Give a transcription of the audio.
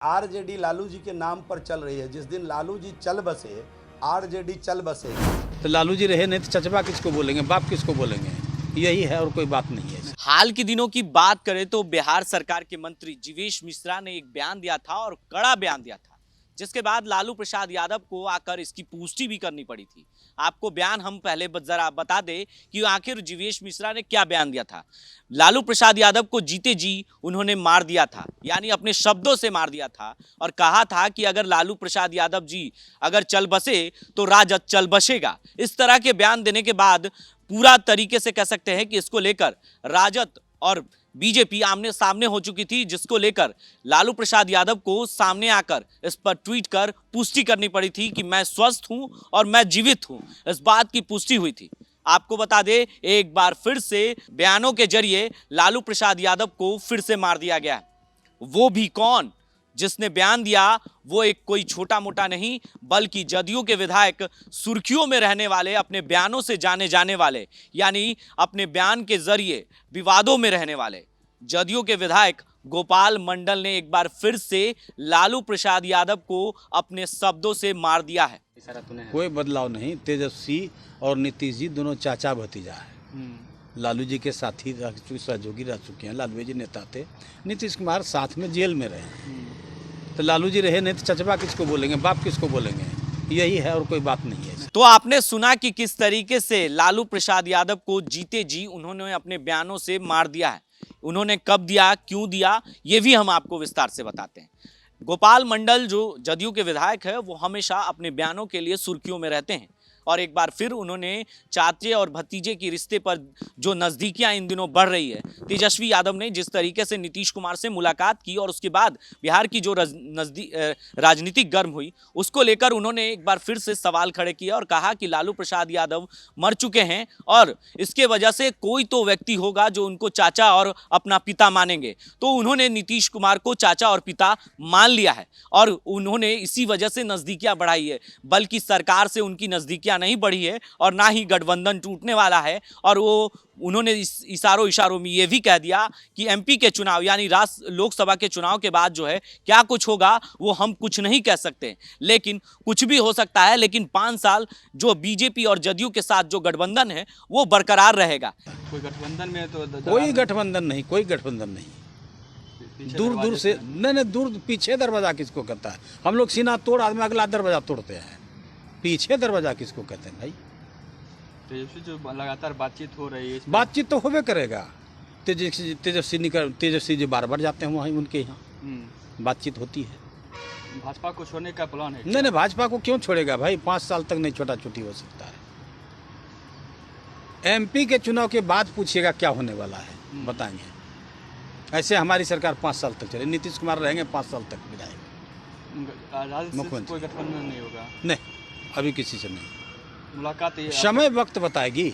RJD Lalu ji के नाम पर चल रही है। जिस दिन लालू जी चल बसे, आरजेडी चल बसे। तो लालू जी रहे नहीं तो चचबा किसको बोलेंगे, बाप किसको बोलेंगे, यही है और कोई बात नहीं है। हाल के दिनों की बात करें तो बिहार सरकार के मंत्री जीवेश मिश्रा ने एक बयान दिया था और कड़ा बयान दिया था, जिसके बाद लालू प्रसाद यादव को आकर इसकी पुष्टि भी करनी पड़ी थी। आपको बयान हम पहले जरा बता दें कि आखिर जीवेश मिश्रा ने क्या बयान दिया था। लालू प्रसाद यादव को जीते जी उन्होंने मार दिया था, यानी अपने शब्दों से मार दिया था और कहा था कि अगर लालू प्रसाद यादव जी अगर चल बसे तो राजद चल बसेगा। इस तरह के बयान देने के बाद पूरा तरीके से कह सकते हैं कि इसको लेकर राजद और बीजेपी आमने सामने हो चुकी थी, जिसको लेकर लालू प्रसाद यादव को सामने आकर इस पर ट्वीट कर पुष्टि करनी पड़ी थी कि मैं स्वस्थ हूं और मैं जीवित हूं। इस बात की पुष्टि हुई थी। आपको बता दें, एक बार फिर से बयानों के जरिए लालू प्रसाद यादव को फिर से मार दिया गया। वो भी कौन? जिसने बयान दिया वो एक कोई छोटा मोटा नहीं, बल्कि जदयू के विधायक, सुर्खियों में रहने वाले, अपने बयानों से जाने जाने वाले, यानी अपने बयान के जरिए विवादों में रहने वाले जदयू के विधायक गोपाल मंडल ने एक बार फिर से लालू प्रसाद यादव को अपने शब्दों से मार दिया है। कोई बदलाव नहीं। तेजस्वी और नीतीश जी दोनों चाचा भतीजा है। लालू जी के साथी रह चुके, सहयोगी रह चुके हैं। लालू जी नेता थे, नीतीश कुमार साथ में जेल में रहे। तो लालू जी रहे नहीं तो चचबा किसको बोलेंगे, बाप किसको बोलेंगे, यही है और कोई बात नहीं है। तो आपने सुना कि किस तरीके से लालू प्रसाद यादव को जीते जी उन्होंने अपने बयानों से मार दिया है। उन्होंने कब दिया, क्यों दिया, ये भी हम आपको विस्तार से बताते हैं। गोपाल मंडल जो जदयू के विधायक है, वो हमेशा अपने बयानों के लिए सुर्खियों में रहते हैं और एक बार फिर उन्होंने चाचे और भतीजे के रिश्ते पर जो नज़दीकियां इन दिनों बढ़ रही है, तेजस्वी यादव ने जिस तरीके से नीतीश कुमार से मुलाकात की और उसके बाद बिहार की जो राजनीतिक गर्म हुई, उसको लेकर उन्होंने एक बार फिर से सवाल खड़े किया और कहा कि लालू प्रसाद यादव मर चुके हैं और इसके वजह से कोई तो व्यक्ति होगा जो उनको चाचा और अपना पिता मानेंगे। तो उन्होंने नीतीश कुमार को चाचा और पिता मान लिया है और उन्होंने इसी वजह से नज़दीकियां बढ़ाई है, बल्कि सरकार से उनकी नज़दीकियां नहीं बढ़ी है और ना ही गठबंधन टूटने वाला है। और वो उन्होंने इशारों में ये भी कह दिया कि एमपी के चुनाव यानी लोकसभा के चुनाव के बाद जो है क्या कुछ होगा वो हम कुछ नहीं कह सकते, लेकिन कुछ भी हो सकता है। लेकिन 5 साल जो बीजेपी और जदयू के साथ जो गठबंधन है वो बरकरार रहेगा। कोई गठबंधन में तो कोई गठबंधन नहीं, कोई गठबंधन नहीं। दूर दूर से नहीं, दूर पीछे दरवाजा किसको कहता है? हम लोग सीना तोड़ आदमी अगला दरवाजा तोड़ते हैं, पीछे दरवाजा किसको कहते हैं भाई? तेजस्वी जो लगातार बातचीत हो रही है, बातचीत तो होबे करेगा। तेजस्वी जी बार बार जाते हैं वहीं, उनके यहाँ बातचीत होती है। भाजपा को छोड़ने का प्लान है? नहीं, भाजपा को क्यों छोड़ेगा भाई? 5 साल तक नहीं छोटा छोटी हो सकता है। एमपी के चुनाव के बाद पूछिएगा क्या होने वाला है, बताएंगे। ऐसे हमारी सरकार 5 साल तक चले, नीतीश कुमार रहेंगे 5 साल तक विधायक, मुख्यमंत्री। कोई गठबंधन नहीं होगा? नहीं, अभी किसी से नहीं। मुलाकात समय वक्त बताएगी।